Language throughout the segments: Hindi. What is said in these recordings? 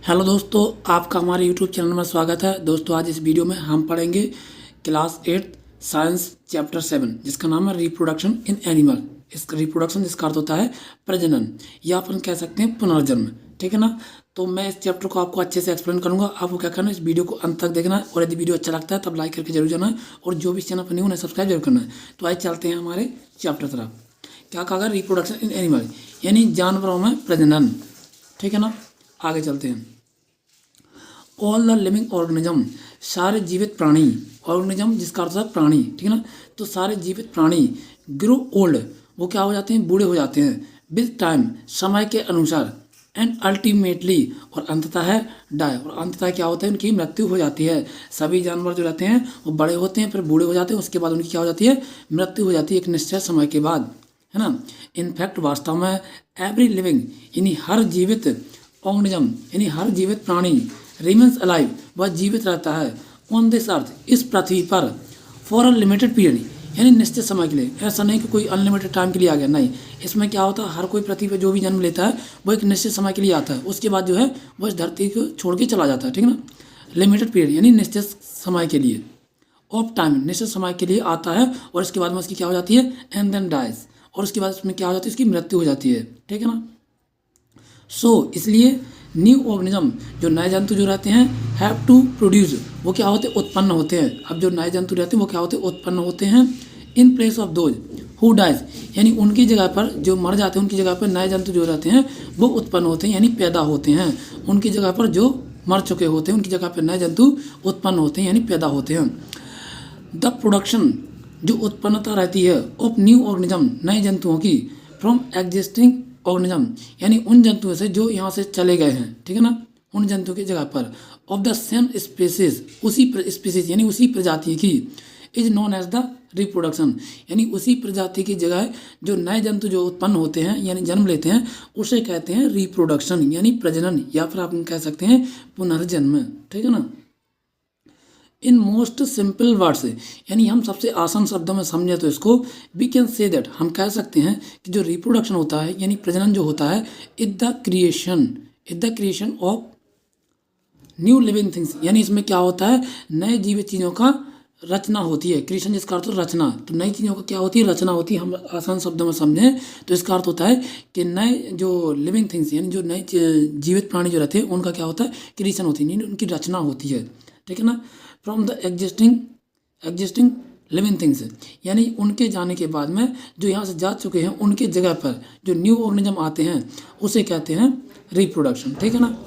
हेलो दोस्तों, आपका हमारे यूट्यूब चैनल में स्वागत है। दोस्तों आज इस वीडियो में हम पढ़ेंगे क्लास 8 साइंस चैप्टर 7 जिसका नाम है रिप्रोडक्शन इन एनिमल। इसका रिप्रोडक्शन जिसका अर्थ होता है प्रजनन या अपन कह सकते हैं पुनर्जन्म। ठीक है ना। तो मैं इस चैप्टर को आपको अच्छे से एक्सप्लेन करूंगा। आपको क्या करना है, इस वीडियो को अंत तक देखना है और यदि वीडियो अच्छा लगता है तब लाइक करके जरूर जाना है और जो भी चैनल पर न्यू उन्हें सब्सक्राइब जरूर करना है। तो आइए चलते हैं हमारे चैप्टर तरफ। क्या कहा, रिप्रोडक्शन इन एनिमल यानी जानवरों में प्रजनन। ठीक है ना, आगे चलते हैं। ऑल द लिविंग ऑर्गेनिज्म, सारे जीवित प्राणी, ऑर्गेनिज्म जिसका अर्थ है प्राणी। ठीक है ना। तो सारे जीवित प्राणी ग्रो ओल्ड, वो क्या हो जाते हैं, बूढ़े हो जाते हैं, विद टाइम, समय के अनुसार, एंड अल्टीमेटली, और अंततः है डाई, और अंततः क्या होता है, उनकी मृत्यु हो जाती है। सभी जानवर जो रहते हैं वो बड़े होते हैं, फिर बूढ़े हो जाते हैं, उसके बाद उनकी क्या हो जाती है, मृत्यु हो जाती है एक निश्चित समय के बाद, है ना। इनफैक्ट वास्तव में एवरी लिविंग यानी हर जीवित ऑर्गेनिज्म यानी हर जीवित प्राणी रिमेन्स अलाइव, वह जीवित रहता है ऑन दिस अर्थ, इस पृथ्वी पर, फॉर अ लिमिटेड पीरियड यानी निश्चित समय के लिए। ऐसा नहीं कि कोई अनलिमिटेड टाइम के लिए आ गया, नहीं। इसमें क्या होता है, हर कोई पृथ्वी पर जो भी जन्म लेता है वो एक निश्चित समय के लिए आता है, उसके बाद जो है वो इस धरती को छोड़ के चला जाता है। ठीक है ना। लिमिटेड पीरियड यानी निश्चित समय के लिए, ऑफ टाइम निश्चित समय के लिए आता है और इसके बाद में उसकी क्या हो जाती है, एंड देन डाइज, और उसके बाद उसमें क्या हो जाती है, उसकी मृत्यु हो जाती है। ठीक है ना। इसलिए न्यू ऑर्गेनिज्म जो नए जंतु जो रहते हैं हैव टू प्रोड्यूस, वो क्या होते हैं, उत्पन्न होते हैं। अब जो नए जंतु रहते हैं वो क्या होते हैं, उत्पन्न होते हैं in place of those who dies, यानी उनकी जगह पर जो मर जाते हैं उनकी जगह पर नए जंतु जो रहते हैं वो उत्पन्न होते हैं यानी पैदा होते हैं। उनकी जगह पर जो मर चुके होते हैं उनकी जगह पर नए जंतु उत्पन्न होते हैं यानी पैदा होते हैं। द प्रोडक्शन जो उत्पन्नता रहती है ऑफ न्यू ऑर्गेनिज्म नए जंतुओं की, फ्रॉम एग्जिस्टिंग ऑर्गेनिज्म यानी उन जंतुओं से जो यहाँ से चले गए हैं। ठीक है ना, उन जंतुओं की जगह पर, ऑफ द सेम स्पीसीज उसी स्पीसीज यानी उसी प्रजाति की, is known as the reproduction यानी उसी प्रजाति की जगह जो नए जंतु जो उत्पन्न होते हैं यानी जन्म लेते हैं उसे कहते हैं रिप्रोडक्शन यानी प्रजनन, या फिर आप कह सकते हैं पुनर्जन्म। ठीक है ना। इन मोस्ट सिंपल वर्ड्स यानी हम सबसे आसान शब्दों में समझे तो इसको वी कैन से दैट, हम कह सकते हैं कि जो रिप्रोडक्शन होता है यानी प्रजनन जो होता है, is the creation of new living things, यानी इसमें क्या होता है, नए जीवित चीज़ों का रचना होती है। क्रिएशन जिसका अर्थ रचना, तो नई चीज़ों का क्या होती है, रचना होती है। हम आसान शब्दों में समझें तो इसका अर्थ होता है कि नए जो लिविंग थिंग्स यानी जो नए जीवित प्राणी जो रहते हैं उनका क्या होता है, क्रिएशन होती है यानी उनकी रचना होती है। ठीक है ना। From the existing living things यानी उनके जाने के बाद में जो यहाँ से जा चुके हैं उनके जगह पर जो न्यू ऑर्गेनिज्म आते हैं उसे कहते हैं रिप्रोडक्शन। ठीक है ना।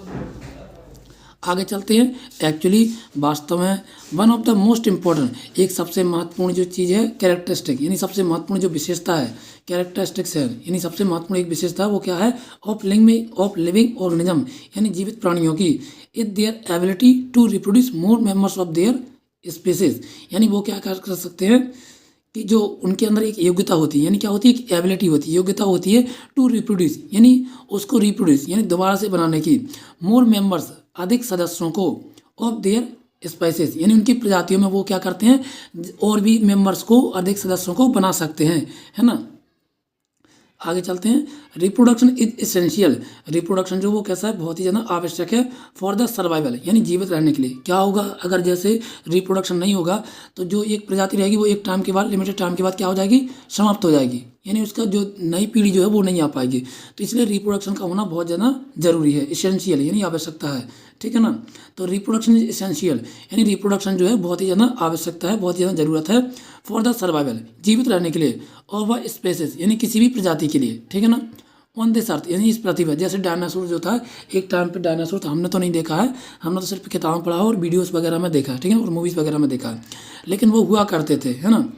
आगे चलते हैं। एक्चुअली वास्तव में one of the most important, एक सबसे महत्वपूर्ण जो चीज़ है, कैरेक्टरिस्टिक यानी सबसे महत्वपूर्ण जो विशेषता है, कैरेक्टरिस्टिक्स है यानी सबसे महत्वपूर्ण एक विशेषता वो क्या है, ऑफ लिविंग ऑर्गेनिज्म यानी जीवित प्राणियों की, is their ability to reproduce more members of their species, यानी वो क्या कर सकते हैं कि जो उनके अंदर एक योग्यता होती है, यानी क्या होती है, एक एबिलिटी होती है, योग्यता होती है टू रिप्रोड्यूस यानी उसको रिप्रोड्यूस यानी दोबारा से बनाने की, मोर मेंबर्स अधिक सदस्यों को, ऑफ देयर स्पाइसेस यानी उनकी प्रजातियों में वो क्या करते हैं, और भी मेंबर्स को, अधिक सदस्यों को बना सकते हैं, है ना। आगे चलते हैं। रिप्रोडक्शन इज एसेंशियल, रिप्रोडक्शन जो वो कैसा है, बहुत ही ज़्यादा आवश्यक है फॉर द सर्वाइवल यानी जीवित रहने के लिए। क्या होगा, अगर जैसे रिप्रोडक्शन नहीं होगा तो जो एक प्रजाति रहेगी वो एक टाइम के बाद, लिमिटेड टाइम के बाद क्या हो जाएगी, समाप्त हो जाएगी, यानी उसका जो नई पीढ़ी जो है वो नहीं आ पाएगी। तो इसलिए रिप्रोडक्शन का होना बहुत ज़्यादा जरूरी है, इसेंशियल यानी आवश्यकता है। ठीक है ना। तो रिप्रोडक्शन इज एसेंशियल यानी रिप्रोडक्शन जो है बहुत ही ज़्यादा आवश्यकता है, बहुत ही ज़्यादा ज़रूरत है फॉर द सर्वाइवल जीवित रहने के लिए, और वह स्पेसिस यानी किसी भी प्रजाति के लिए। ठीक है ना। ऑन दिस अर्थ यानी इस पृथ्वी पर, जैसे डायनासोर जो था, एक टाइम पे डायनासोर था, हमने तो नहीं देखा है, हमने तो सिर्फ किताबों पढ़ा और वीडियोस वगैरह में देखा है। ठीक है, और मूवीज़ वगैरह में देखा है, लेकिन वो हुआ करते थे, है ना।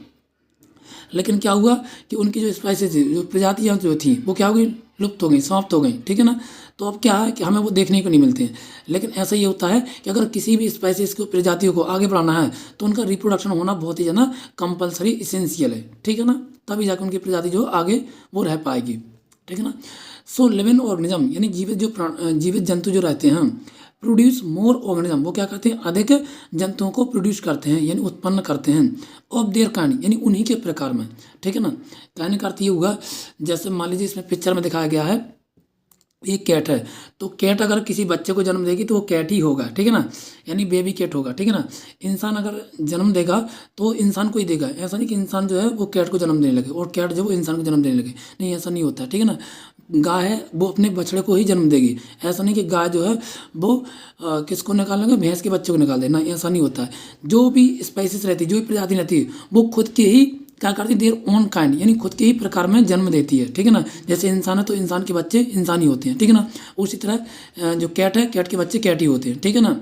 लेकिन क्या हुआ कि उनकी जो स्पाइसेस थी, जो प्रजातियाँ जो थी वो क्या हो गई, लुप्त हो गई, समाप्त हो गई। ठीक है ना। तो अब क्या है कि हमें वो देखने को नहीं मिलते हैं। लेकिन ऐसा ये होता है कि अगर किसी भी स्पाइसेस को, प्रजातियों को आगे बढ़ाना है तो उनका रिप्रोडक्शन होना बहुत ही ज़्यादा कंपलसरी, इसेंशियल है। ठीक है ना। तभी जाकर उनकी प्रजाति जो आगे वो रह पाएगी। ठीक है ना। लिविंग ऑर्गेनिज्म यानी जीवित जंतु जो रहते हैं, प्रोड्यूस मोर ऑर्गेनिज्म, वो क्या करते हैं, अधिक जंतुओं को प्रोड्यूस करते हैं यानी उत्पन्न करते हैं, ऑफ देयर काइंड यानी उन्हीं के प्रकार में। ठीक है ना। कहने का अर्थ ये हुआ, जैसे मान लीजिए इसमें पिक्चर में दिखाया गया है ये कैट है, तो कैट अगर किसी बच्चे को जन्म देगी तो वो कैट ही होगा, ठीक है ना, यानी बेबी कैट होगा, ठीक है ना। इंसान अगर जन्म देगा तो इंसान को ही देगा, ऐसा नहीं कि इंसान जो है वो कैट को जन्म देने लगे और कैट जो वो इंसान को जन्म देने लगे, नहीं ऐसा नहीं होता, ठीक है ना। गाय है वो अपने बछड़े को ही जन्म देगी, ऐसा नहीं कि गाय जो है वो किसको निकाल लेंगे, भैंस के बच्चे को निकाल देना, ऐसा नहीं होता है। जो भी स्पाइसिस रहती है, जो भी प्रजाति रहती है, वो खुद के ही क्या करती है, देयर ओन काइंड, यानी खुद के ही प्रकार में जन्म देती है, ठीक है ना। जैसे इंसान है तो इंसान के बच्चे इंसान ही होते हैं, ठीक है ना। उसी तरह जो कैट है, कैट के बच्चे कैट ही होते हैं, ठीक है ना।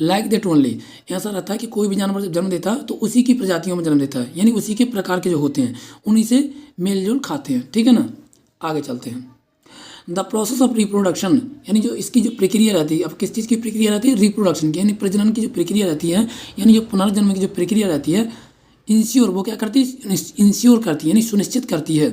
लाइक दैट ओनली, ऐसा रहता है कि कोई भी जानवर जब जन्म देता है तो उसी की प्रजातियों में जन्म देता है, यानी उसी के प्रकार के जो होते हैं उन्हीं से मेल जोल खाते हैं, ठीक है ना। आगे चलते हैं। द प्रोसेस ऑफ रिप्रोडक्शन, यानी जो इसकी जो प्रक्रिया रहती है, अब किस चीज़ की प्रक्रिया रहती है, रिप्रोडक्शन की, यानी प्रजनन की जो प्रक्रिया रहती है, यानी जो पुनर्जन्म की जो प्रक्रिया रहती है, इंश्योर, वो क्या करती है, इंश्योर करती है, यानी सुनिश्चित करती है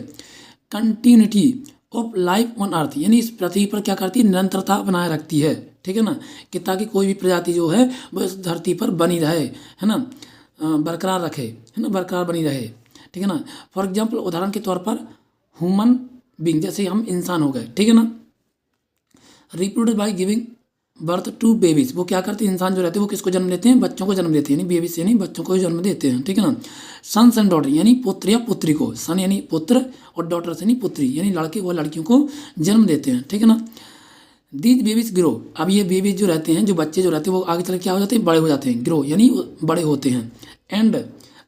continuity of life on earth, यानी इस पृथ्वी पर क्या करती है, निरंतरता बनाए रखती है, ठीक है ना, कि ताकि कोई भी प्रजाति जो है वो इस धरती पर बनी रहे, है ना, बरकरार रखे, है ना, बरकरार बनी रहे, ठीक है ना। फॉर एग्जाम्पल, उदाहरण के तौर पर ह्यूमन बींग, जैसे हम इंसान हो गए, ठीक है ना, reproduce by giving birth to babies, वो क्या करते हैं, इंसान जो रहते हैं वो किसको जन्म देते हैं, बच्चों को जन्म देते हैं, यानी बेबी से नहीं, बच्चों को ही जन्म देते हैं, ठीक है ना। सन्स एंड डॉटर, यानी पुत्र या पुत्री को, सन यानी पुत्र और डॉटर यानी पुत्री, यानी लड़के व लड़कियों को जन्म देते हैं, ठीक है ना। दीज बेबीज ग्रो, अब ये बेबीज जो रहते हैं, जो बच्चे जो रहते हैं, वो आगे चल क्या हो जाते हैं, बड़े हो जाते हैं, ग्रो यानी बड़े होते हैं, एंड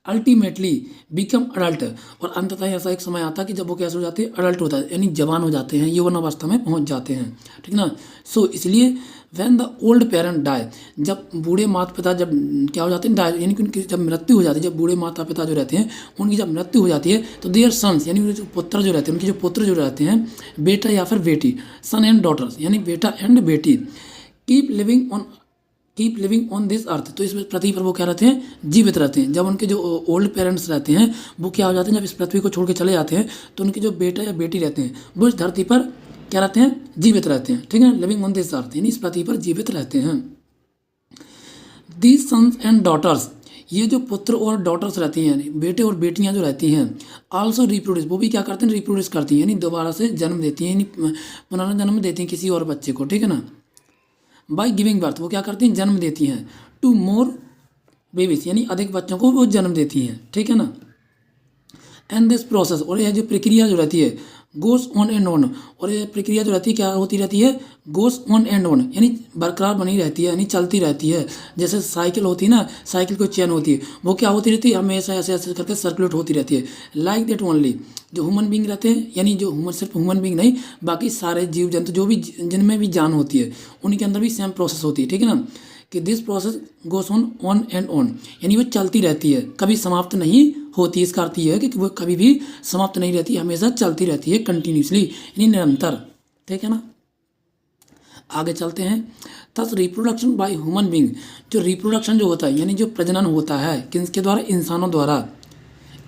अल्टीमेटली बिकम अडल्ट, और अंततः ऐसा एक समय आता है कि जब वो कैसे हो जाते हैं, अडल्ट होता है, यानी जवान हो जाते हैं, यौवन अवस्था में पहुंच जाते हैं, ठीक ना। सो इसलिए when the old parent die, जब बूढ़े माता पिता जब क्या हो जाते हैं, डाई, यानी कि उनकी जब मृत्यु हो जाती है, जब बूढ़े माता पिता जो रहते हैं उनकी जब मृत्यु हो जाती है, तो देयर सन्स, यानी जो पुत्र जो रहते हैं, उनके जो पुत्र जो रहते हैं, बेटा या फिर बेटी, सन एंड डॉटर्स, यानी बेटा एंड बेटी, कीप लिविंग ऑन दिस अर्थ, तो इस पृथ्वी पर वो क्या रहते हैं, जीवित रहते हैं। जब उनके जो ओल्ड पेरेंट्स रहते हैं वो क्या हो जाते हैं, जब इस पृथ्वी को छोड़ के चले जाते हैं, तो उनके जो बेटा या बेटी रहते हैं वो इस धरती पर क्या रहते हैं, जीवित रहते हैं, ठीक है ना, लिविंग ऑन दिस अर्थ, यानी इस पृथ्वी पर जीवित रहते हैं। दीज सन्स एंड डॉटर्स, ये जो पुत्र और डॉटर्स रहती हैं, बेटे और बेटियां जो रहती हैं, आल्सो रिप्रोड्यूस, वो भी क्या करते हैं, रिप्रोड्यूस करती हैं, यानी दोबारा से जन्म देती हैं, यानी पुनर्जन्म देती हैं किसी और बच्चे को, ठीक है ना। बाई गिविंग बर्थ, वो क्या करती हैं, जन्म देती हैं, टू मोर बेबीज, यानी अधिक बच्चों को वो जन्म देती हैं, ठीक है ना। एंड दिस प्रोसेस, और यह जो प्रक्रिया जो रहती है, गोस ऑन एंड ऑन, और यह प्रक्रिया जो रहती है क्या होती रहती है, गोस ऑन एंड ऑन, यानी बरकरार बनी रहती है, यानी चलती रहती है। जैसे साइकिल होती है ना, साइकिल को चेन होती है, वो क्या होती रहती है, हमेशा ऐसे ऐसे करके सर्कुलेट होती रहती है। लाइक दैट ओनली, जो ह्यूमन बींग रहते हैं, यानी जो ह्यूमन, सिर्फ ह्यूमन बींग नहीं, बाकी सारे जीव जंतु जो भी जिनमें भी जान होती है उनके अंदर भी सेम प्रोसेस होती है, ठीक है ना, कि this process goes on and on, यानी वो चलती रहती है, कभी समाप्त नहीं होती। इसका अर्थ ये है कि वो कभी भी समाप्त नहीं रहती, हमेशा चलती रहती है, कंटिन्यूसली, यानी निरंतर, ठीक है ना। आगे चलते हैं। Thus reproduction by human being, जो रिप्रोडक्शन जो होता है, यानी जो प्रजनन होता है किसके द्वारा, इंसानों द्वारा।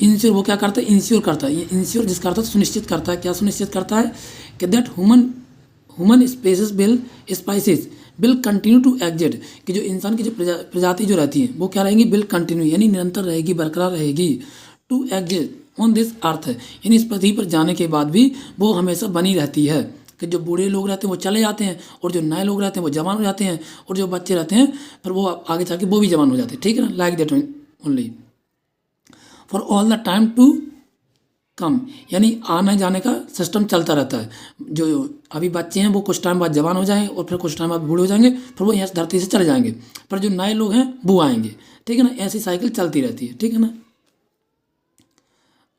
इंश्योर, वो क्या करता है, इंश्योर करता है, ये इंश्योर जिसका अर्थ सुनिश्चित करता है, क्या सुनिश्चित करता है, कि that human species will continue to exist, कि जो इंसान की जो प्रजाति जो रहती है वो क्या रहेंगी, विल कंटिन्यू, यानी निरंतर रहेगी, बरकरार रहेगी, to exist on this earth, यानी इस पृथ्वी पर जाने के बाद भी वो हमेशा बनी रहती है, कि जो बूढ़े लोग रहते हैं वो चले जाते हैं, और जो नए लोग रहते हैं वो जवान हो जाते हैं, और जो बच्चे रहते हैं फिर वो आगे चल के वो भी जवान हो जाते हैं, ठीक है ना। Like that only for all the time to come, यानी आने जाने का सिस्टम चलता रहता है। जो अभी बच्चे हैं वो कुछ टाइम बाद जवान हो जाएंगे, और फिर कुछ टाइम बाद बूढ़े हो जाएंगे, फिर वो यहाँ धरती से चले जाएंगे, पर जो नए लोग हैं वो आएंगे, ठीक है ना। ऐसी साइकिल चलती रहती है, ठीक है ना।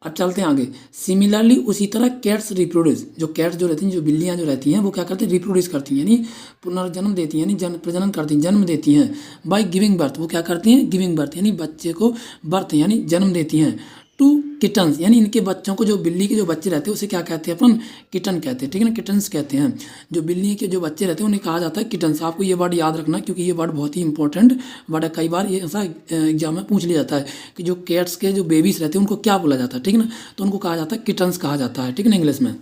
अब चलते हैं आगे। सिमिलरली उसी तरह कैट्स रिप्रोड्यूस, जो कैट्स जो रहती हैं, जो बिल्लियाँ जो रहती हैं, वो क्या करती हैं, रिप्रोड्यूस करती हैं, यानी पुनर्जन्म देती हैं, यानी प्रजनन करती हैं, जन्म देती हैं। बाय गिविंग बर्थ, वो क्या करती हैं, गिविंग बर्थ, यानी बच्चे को बर्थ यानी जन्म देती हैं, टू किटन्स, यानी इनके बच्चों को, जो बिल्ली के जो बच्चे रहते हैं उसे क्या कहते हैं, अपन किटन कहते हैं, ठीक है ना, किटन्स कहते हैं। जो बिल्ली के जो बच्चे रहते हैं उन्हें कहा जाता है किटन्स। आपको ये वर्ड याद रखना, क्योंकि ये वर्ड बहुत ही इंपॉर्टेंट वर्ड है, कई बार ये ऐसा एग्जाम में पूछ लिया जाता है कि जो कैट्स के जो बेबीज रहते हैं उनको क्या बोला जाता है, ठीक है ना, तो उनको कहा जाता है किटन्स कहा जाता है, ठीक है ना, इंग्लिश में।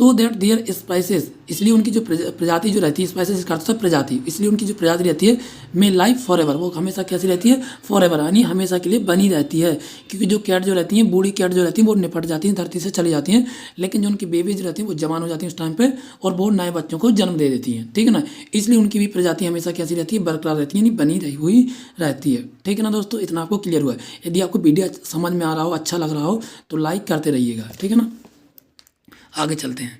सो दैट देयर स्पाइसेस, इसलिए उनकी जो प्रजाति जो रहती है, स्पाइसेस का अर्थ प्रजाति, इसलिए उनकी जो प्रजाति रहती है मे लाइफ फॉर एवर, वो हमेशा कैसी रहती है, फॉर एवर, यानी हमेशा के लिए बनी रहती है। क्योंकि जो कैट जो रहती हैं, बूढ़ी कैट जो रहती हैं, वो निपट जाती हैं, धरती से चली जाती हैं, लेकिन जो उनकी बेबीज रहती हैं वो जवान हो जाती हैं उस टाइम पे, और वो नए बच्चों को जन्म दे देती हैं, ठीक है ना। इसलिए उनकी भी प्रजाति हमेशा कैसी रहती है, बरकरार रहती है, यानी बनी रही हुई रहती है, ठीक है ना दोस्तों। इतना आपको क्लियर हुआ है। यदि आपको वीडियो समझ में आ रहा हो, अच्छा लग रहा हो, तो लाइक करते रहिएगा, ठीक है ना। आगे चलते हैं।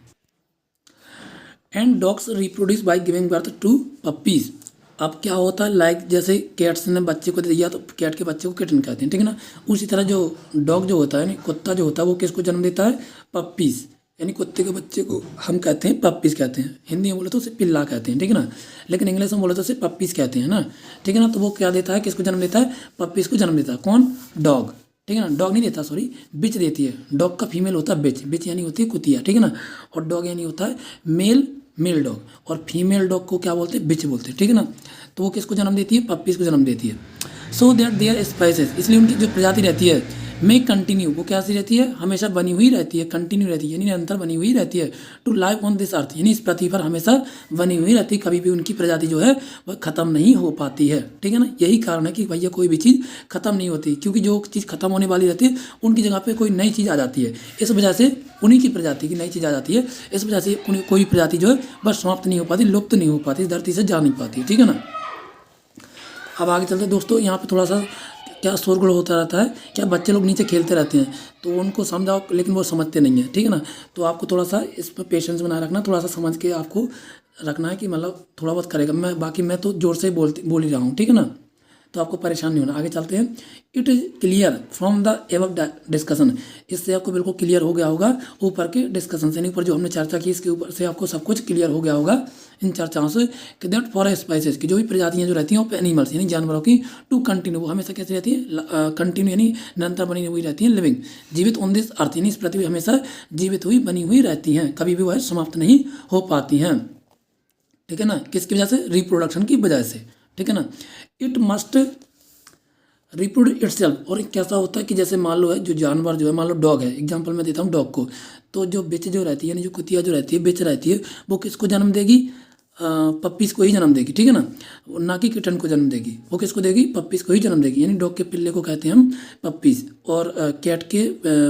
And dogs reproduce by giving birth to puppies. अब क्या होता है, लाइक जैसे कैट्स ने बच्चे को दे दिया तो कैट के बच्चे को किटन कहते हैं, ठीक है ना। उसी तरह जो डॉग जो होता है, यानी कुत्ता जो होता है, वो किसको जन्म देता है, पप्पीज, यानी कुत्ते के बच्चे को हम कहते हैं पप्पीज कहते हैं। हिंदी में बोले तो उसे पिल्ला कहते हैं, ठीक है ना, लेकिन इंग्लिश में बोले तो उसे पप्पीज कहते हैं ना, ठीक है ना। तो वो क्या देता है, किसको जन्म देता है, पप्पीज को जन्म देता है। कौन, डॉग, ठीक है ना। डॉग नहीं देता, सॉरी, बिच देती है। डॉग का फीमेल होता है बिच, बिच यानी होती है कुतिया, ठीक है ना। और डॉग यानी होता है मेल डॉग, और फीमेल डॉग को क्या बोलते हैं, बिच बोलते हैं, ठीक है ना। तो वो किसको जन्म देती है, पप्पीज को जन्म देती है। सो दैट देयर स्पाइसेस, इसलिए उनकी जो प्रजाति रहती है मे कंटिन्यू, वो कैसी रहती है, हमेशा बनी हुई रहती है, कंटिन्यू रहती है, यानी निरंतर बनी हुई रहती है। To live on this earth, यानी इस पृथ्वी पर हमेशा बनी हुई रहती है, कभी भी उनकी प्रजाति जो है वह खत्म नहीं हो पाती है, ठीक है ना। यही कारण है कि भैया कोई भी चीज़ खत्म नहीं होती, क्योंकि जो चीज़ खत्म होने वाली रहती है उनकी जगह पे कोई नई चीज़ आ जाती है। इस वजह से उन्हीं की प्रजाति की नई चीज़ आ जाती है, इस वजह से कोई प्रजाति जो है बस समाप्त नहीं हो पाती, लुप्त नहीं हो पाती, इस धरती से जा नहीं पाती, ठीक है ना। अब आगे चलते हैं दोस्तों। यहाँ पे थोड़ा सा क्या शोरगुल होता रहता है, क्या बच्चे लोग नीचे खेलते रहते हैं, तो उनको समझाओ, लेकिन वो समझते नहीं हैं, ठीक है ना। तो आपको थोड़ा सा इस पर पेशेंस बनाए रखना, थोड़ा सा समझ के आपको रखना है कि मतलब थोड़ा बहुत करेगा। मैं तो जोर से बोल ही रहा हूँ, ठीक है ना, तो आपको परेशान नहीं होना। आगे चलते हैं। It is clear from the above discussion, इससे आपको बिल्कुल क्लियर हो गया होगा ऊपर के डिस्कशन से, ऊपर जो हमने चर्चा की इसके ऊपर से आपको सब कुछ क्लियर हो गया होगा इन चर्चाओं से, कि दैट फॉर स्पाइसेस की जो भी प्रजातियाँ जो रहती हैं ऑफ एनिमल्स यानी जानवरों की, टू कंटिन्यू, वो हमेशा कैसी रहती है, कंटिन्यू यानी निरंतर बनी हुई रहती हैं, लिविंग जीवित ऑन दिस अर्थ, यानी इस पृथ्वी हमेशा जीवित हुई बनी हुई रहती हैं, कभी भी वह समाप्त नहीं हो पाती हैं, ठीक है ना। किसकी वजह से, रिप्रोडक्शन की वजह से, ठीक है ना। इट मस्ट रिप्रोड्यूस इटसेल्फ, और कैसा होता है कि जैसे मान लो है जो जानवर जो है, मान लो डॉग है, एग्जांपल मैं देता हूँ डॉग को, तो जो बिच जो रहती है यानी जो कुतिया जो रहती है, बिच रहती है, वो किसको जन्म देगी, पप्पीज़ को ही जन्म देगी, ठीक है ना, ना कि किटन को जन्म देगी। वो किसको देगी, पप्पीज़ को ही जन्म देगी, यानी डॉग के पिल्ले को कहते हैं हम पप्पीज़, और कैट के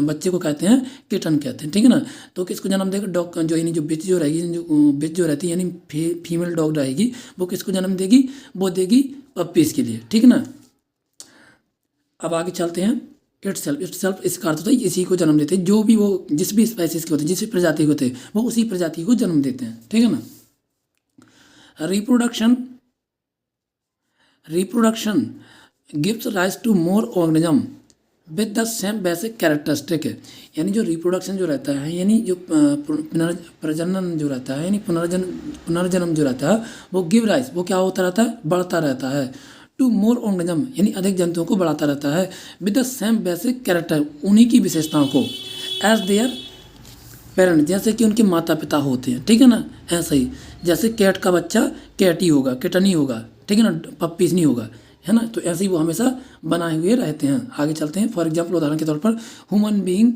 बच्चे को कहते हैं किटन कहते हैं, ठीक है ना। तो किसको जन्म देगा, डॉग जो यानी जो बिच जो रहेगी, जो बिच जो रहती है यानी फीमेल डॉग रहेगी, वो किसको जन्म देगी, वो देगी पप्पीज़ के लिए, ठीक है ना। अब आगे चलते हैं। इटसेल्फ इसका अर्थ होता है इसी को जन्म देते हैं, जो भी वो जिस भी स्पाइसीज के होते हैं, जिस भी प्रजाति के होते हैं, वो उसी प्रजाति को जन्म देते हैं, ठीक है ना। Reproduction gives rise to more organism with the same basic characteristic है, यानी जो रिप्रोडक्शन जो रहता है, यानी जो प्रजनन जो रहता है, यानी पुनर्जन्म जो रहता है, वो गिव राइज, वो क्या होता रहता है, बढ़ता रहता है, टू मोर ऑर्गेनिज्म यानी अधिक जंतुओं को बढ़ाता रहता है, with the same basic character, उन्हीं की विशेषताओं को, एज देयर पेरेंट, जैसे कि उनके माता पिता होते हैं, ठीक है ना। ऐसा ही जैसे कैट का बच्चा कैट ही होगा, किटन ही होगा, ठीक है ना, पप्पीज नहीं होगा, है ना। तो ऐसे ही वो हमेशा बनाए हुए रहते हैं। आगे चलते हैं। फॉर एग्जाम्पल उदाहरण के तौर पर, human being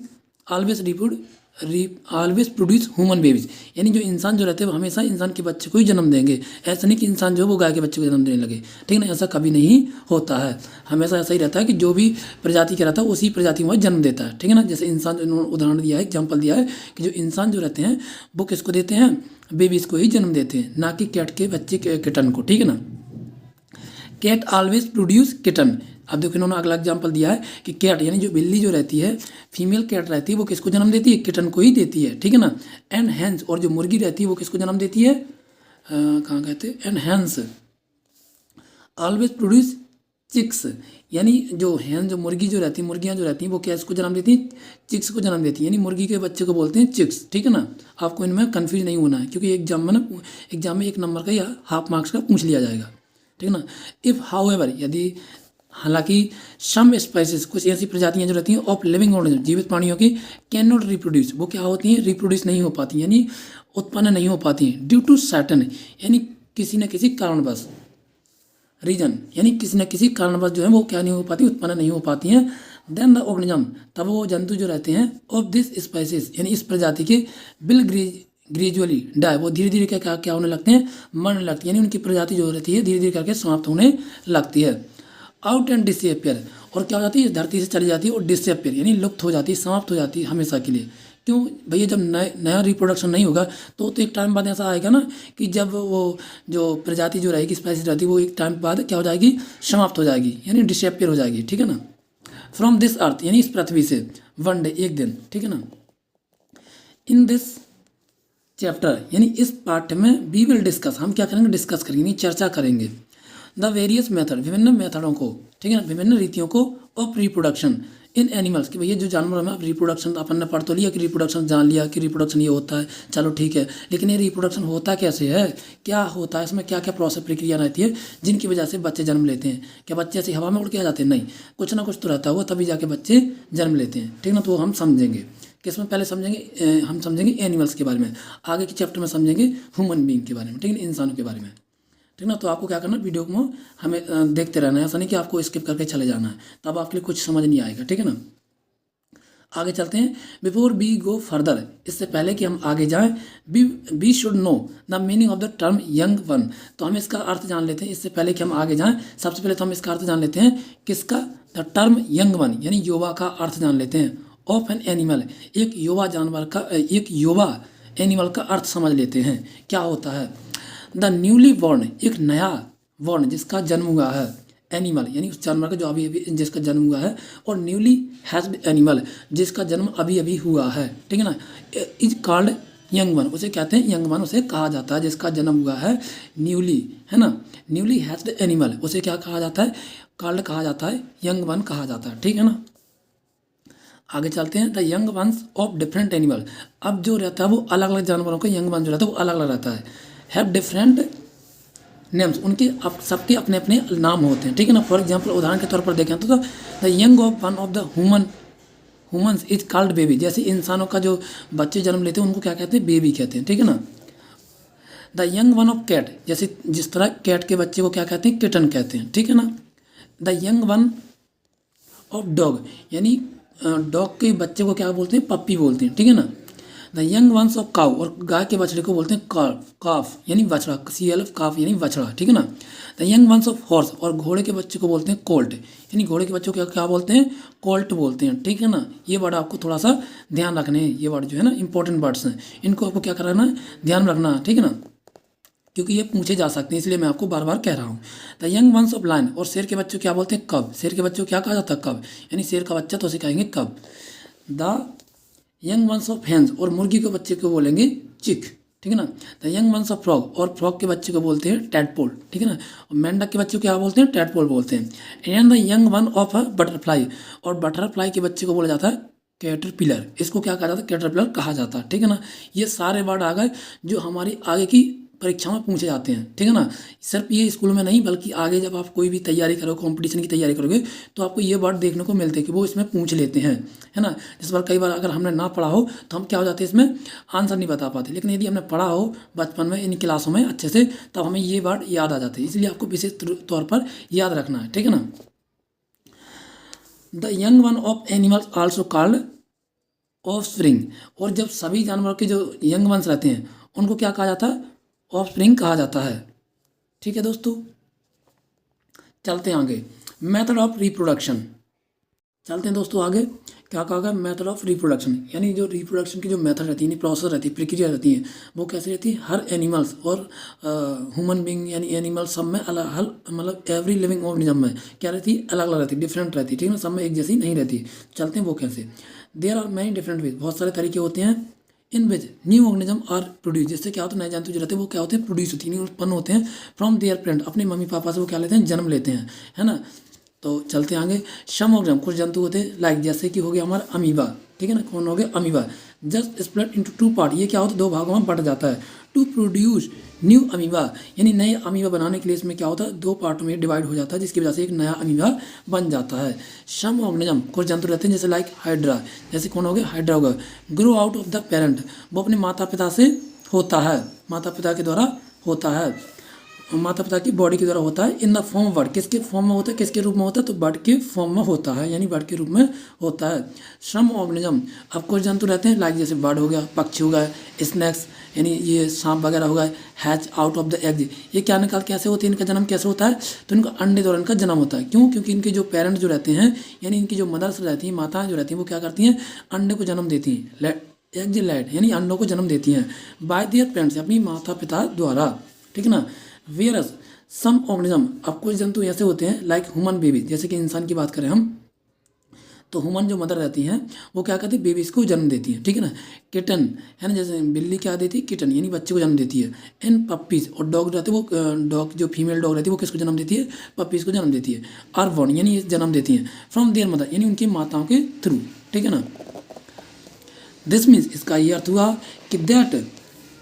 always produce human babies, यानी जो इंसान जो रहते हैं वो हमेशा इंसान के बच्चे को ही जन्म देंगे, ऐसा नहीं कि इंसान जो है वो गाय के बच्चे को जन्म देने लगे, ठीक है ना, ऐसा कभी नहीं होता है। हमेशा ऐसा ही रहता है कि जो भी प्रजाति का रहता है उसी प्रजाति में जन्म देता है, ठीक है ना। जैसे इंसान जो उदाहरण दिया है, एग्जाम्पल दिया है कि जो इंसान जो रहते हैं वो किसको देते हैं, बेबीज को ही जन्म देते हैं, ना कि कैट के बच्चे किटन को, ठीक है ना। कैट ऑलवेज प्रोड्यूस किटन, अब देखो इन्होंने अगला एग्जाम्पल दिया है कि कैट यानी जो बिल्ली जो रहती है, फीमेल कैट रहती है, वो किसको जन्म देती है, किटन को ही देती है, ठीक है ना। एंड हैंस, और जो मुर्गी रहती है वो किसको जन्म देती है, कहाँ कहते हैं, and hens always produce chicks, यानी जो हैन जो मुर्गी जो रहती है, मुर्गियाँ जो रहती हैं वो क्या इसको जन्म देती हैं, चिक्स को जन्म देती है, यानी मुर्गी के बच्चे को बोलते हैं चिक्स, ठीक है ना। आपको इनमें कन्फ्यूज नहीं होना है, क्योंकि एग्जाम में 1 नंबर का या हाफ मार्क्स का पूछ लिया जाएगा, ठीक है ना। इफ़ हाउएवर, यदि हालांकि सम स्पाइसेस, कुछ ऐसी प्रजातियां जो रहती हैं ऑफ लिविंग ऑर्गेनिज्म, जीवित प्राणियों की, कैन नॉट रिप्रोड्यूस, वो क्या होती हैं, रिप्रोड्यूस नहीं हो पाती, यानी उत्पन्न नहीं हो पाती हैं, ड्यू टू सर्टेन, यानी किसी न किसी कारणवश, रीजन यानी किसी न किसी कारणवश जो है वो क्या नहीं हो पाती, उत्पन्न नहीं हो पाती हैं, देन द ऑर्गेनिज्म, तब वो जंतु जो रहते हैं ऑफ दिस स्पेसीज यानी इस प्रजाति के विल ग्रेजुअली डाई, वो धीरे धीरे क्या क्या होने लगते हैं, मरने लगती है, यानी उनकी प्रजाति जो रहती है धीरे धीरे करके समाप्त होने लगती है। आउट एंड डिसअपियर, और क्या हो जाती है, धरती से चली जाती है, और डिसअपियर यानी लुप्त हो जाती है, समाप्त हो जाती है हमेशा के लिए। क्यों भैया, जब नया रिप्रोडक्शन नहीं होगा तो एक टाइम बाद ऐसा आएगा ना कि जब वो जो प्रजाति जो रहेगी स्पेसीज रहती है वो एक टाइम बाद क्या हो जाएगी, समाप्त हो जाएगी, यानी डिसअपियर हो जाएगी, ठीक है ना। फ्रॉम दिस अर्थ यानी इस पृथ्वी से, वन डे एक दिन, ठीक है ना। इन दिस चैप्टर यानी इस पाठ में वी विल डिस्कस, हम क्या करेंगे, डिस्कस करेंगे यानी चर्चा करेंगे द वेरियस मेथड, विभिन्न मेथडों को, ठीक है ना, विभिन्न रीतियों को ऑफ रिप्रोडक्शन इन एनिमल्स, कि भैया जो जानवर में रिप्रोडक्शन अपन ने पढ़ तो लिया कि रिप्रोडक्शन, जान लिया कि रिप्रोडक्शन ये होता है, चलो ठीक है, लेकिन ये रिप्रोडक्शन होता कैसे है, क्या होता है इसमें, क्या क्या प्रोसेस प्रक्रिया रहती है जिनकी वजह से बच्चे जन्म लेते हैं। क्या बच्चे ऐसे हवा में उड़ के आ जाते हैं, नहीं, कुछ ना कुछ तो रहता हुआ तभी जाके बच्चे जन्म लेते हैं, ठीक ना। तो हम समझेंगे किसमें, पहले समझेंगे हम समझेंगे एनिमल्स के बारे में, आगे के चैप्टर में समझेंगे ह्यूमन बीइंग के बारे में, ठीक है, इंसानों के बारे में, ठीक ना। तो आपको क्या करना है, वीडियो को हमें देखते रहना है, ऐसा नहीं कि आपको स्किप करके चले जाना है, तब आपके लिए कुछ समझ नहीं आएगा, ठीक है ना। आगे चलते हैं। बिफोर वी गो फर्दर, इससे पहले कि हम आगे जाएं, we should know the meaning of the term young one, तो हम इसका अर्थ जान लेते हैं। इससे पहले कि हम आगे जाएं, सबसे पहले तो हम इसका अर्थ जान लेते हैं, किसका, द टर्म यंग वन यानी युवा का अर्थ जान लेते हैं। ऑफ एन एनिमल, एक युवा जानवर का, एक युवा एनिमल का अर्थ समझ लेते हैं, क्या होता है। द न्यूली बॉर्न, एक नया बॉर्न जिसका जन्म हुआ है, एनिमल यानी उस जानवर का जो अभी अभी जिसका जन्म हुआ है, और न्यूली हैज्ड एनिमल जिसका जन्म अभी अभी हुआ है, ठीक है ना, इज कॉल्ड यंग वन, उसे कहते हैं यंग वन, उसे कहा जाता है जिसका जन्म हुआ है न्यूली, है ना, न्यूली हैज्ड एनिमल, उसे क्या कहा जाता है, कॉल्ड कहा जाता है, यंग वन कहा जाता है, ठीक है ना। आगे चलते हैं। The young ones of different animal, अब जो रहता है वो अलग अलग जानवरों का यंग वन जो रहता है वो अलग अलग रहता है। हैव डिफरेंट नेम्स, उनके सबके अपने अपने नाम होते हैं, ठीक है ना। फॉर एग्जांपल उदाहरण के तौर पर देखें तो the young of one of the humans is called baby, जैसे इंसानों का जो बच्चे जन्म लेते हैं उनको क्या कहते हैं, बेबी कहते हैं, ठीक है ना। The young one of cat, जैसे जिस तरह कैट के बच्चे को क्या कहते हैं, किटन कहते हैं, ठीक है ना। The young one of dog, यानी डॉग के बच्चे को क्या बोलते हैं, पप्पी बोलते हैं, ठीक है ना। The young ones of cow, और गाय के बछड़े को बोलते हैं काफ यानी बछड़ा, CLF काफ यानी बछड़ा, ठीक है ना। The young ones of horse, और घोड़े के बच्चे को बोलते हैं कोल्ट, यानी घोड़े के बच्चों को क्या बोलते हैं, कोल्ट बोलते हैं, ठीक है ना। ये वर्ड आपको थोड़ा सा ध्यान रखने हैं, ये वर्ड जो है ना इंपॉर्टेंट वर्ड्स हैं, इनको आपको क्या कराना है, ध्यान रखना है, ठीक है ना, क्योंकि ये पूछे जा सकते हैं, इसलिए मैं आपको बार बार कह रहा हूँ। The young ones of lion, और शेर के बच्चों क्या बोलते हैं, कब, शेर के बच्चों को क्या कहा जाता है, कब, यानी शेर का बच्चा तो उसे कहेंगे कब। The young ones of hence, और मुर्गी के बच्चे को बोलेंगे चिक, ठीक है ना। The young ones of frog, और फ्रॉग के बच्चे को बोलते हैं टैडपोल, ठीक है ना। और मेंढक के बच्चे को क्या बोलते हैं, टैडपोल बोलते हैं। And the young one of a butterfly, और बटरफ्लाई के बच्चे को बोला जाता है कैटरपिलर, इसको क्या कहा जाता है, कैटरपिलर कहा जाता है, ठीक है ना। ये सारे वर्ड आ गए जो हमारी आगे की परीक्षा में पूछे जाते हैं, ठीक है ना। सिर्फ ये स्कूल में नहीं बल्कि आगे जब आप कोई भी तैयारी करोगे, कंपटीशन की तैयारी करोगे, तो आपको ये वर्ड देखने को मिलते हैं कि वो इसमें पूछ लेते हैं, है ना। इस बार कई बार अगर हमने ना पढ़ा हो तो हम क्या हो जाते हैं, इसमें आंसर नहीं बता पाते, लेकिन यदि हमने पढ़ा हो बचपन में इन क्लासों में अच्छे से, तब हमें ये वर्ड याद आ जाते हैं, इसलिए आपको विशेष तौर पर याद रखना है, ठीक है ना। The young one of animals also called offspring, और जब सभी जानवरों के जो यंग वंस रहते हैं उनको क्या कहा जाता है, ऑफस्प्रिंग कहा जाता है, ठीक है दोस्तों। चलते हैं आगे। मेथड ऑफ रिप्रोडक्शन, चलते हैं दोस्तों आगे। क्या कहा गया, मेथड ऑफ रिप्रोडक्शन, यानी जो रिप्रोडक्शन की जो मेथड रहती है, प्रोसेस रहती है, प्रक्रिया रहती है, वो कैसे रहती है, हर एनिमल्स और ह्यूमन बींग यानी एनिमल सब में अलग अलग, मतलब एवरी लिविंग ऑर्गेनिज्म में क्या रहती है, अलग अलग रहती है, डिफरेंट रहती है, ठीक है ना, सब में एक जैसी नहीं रहती। चलते हैं वो कैसे। There are many different ways, बहुत सारे तरीके होते हैं in which new organism are produce, जिससे क्या होता है, नए जंतु जो रहते हैं वो क्या होते हैं, प्रोड्यूस होती है, उत्पन्न होते हैं फ्रॉम देयर पेरेंट, अपने मम्मी पापा से वो क्या लेते हैं, जन्म लेते हैं, है ना। तो चलते हैं आगे। सम ऑर्गेनिज्म, कुछ जंतु होते हैं लाइक, जैसे कि हो गया हमारा अमीबा, ठीक है ना, कौन हो गया, amoeba, just split into 2 part, ये क्या होता है, 2 भागों में बट जाता है। टू प्रोड्यूस न्यू अमीबा, यानी नए अमीबा बनाने के लिए इसमें क्या होता है, 2 पार्टों में डिवाइड हो जाता है, जिसकी वजह से एक नया अमीबा बन जाता है। सम ऑर्गेनिज्म, कुछ जंतु रहते हैं जैसे लाइक हाइड्रा, जैसे कौन हो गया, हाइड्रा होगा, grow out of the parent, वो अपने माता पिता से होता है, माता पिता के द्वारा होता है। माता पिता की बॉडी के द्वारा होता है इन द फॉर्म वर्ड, किसके फॉर्म में होता है, किसके रूप में होता है, तो बर्ड के फॉर्म में होता है, यानी बर्ड के रूप में होता है। सम ऑर्गेनिज्म, अब कुछ जंतु रहते हैं लाइक जैसे बर्ड हो गया, पक्षी हो गया, स्नैक्स यानी ये सांप वगैरह होगा, hatch out of the egg, ये क्या निकाल कैसे होते हैं, इनका जन्म कैसे होता है, तो इनका अंडे द्वारा इनका जन्म होता है। क्यों? क्योंकि इनके जो पेरेंट्स जो रहते हैं यानी इनकी जो मदर्स रहती हैं, माताएं जो रहती हैं, वो क्या करती हैं, अंडे को जन्म देती हैं, एग लैड यानी अंडों को जन्म देती हैं बाय देयर पेरेंट्स, अपनी माता पिता द्वारा, ठीक है ना। वेयरस सम ऑर्गेनिज्म, अब कुछ जंतु ऐसे होते हैं लाइक ह्यूमन बेबी, जैसे कि इंसान की बात करें हम, तो ह्यूमन जो मदर रहती हैं वो क्या करती है, बेबीज को जन्म देती है, ठीक है ना। किटन है ना, जैसे बिल्ली क्या देती है, किटन यानी बच्चे को जन्म देती है। एंड पप्पीज, और डॉग रहते हैं वो डॉग जो फीमेल डॉग रहती है वो किसको जन्म देती है, पप्पीज को जन्म देती है। आर बॉर्न यानी जन्म देती हैं फ्रॉम देयर मदर, यानी उनकी माताओं के थ्रू, ठीक है ना। दिस मीन्स, इसका ये अर्थ हुआ कि that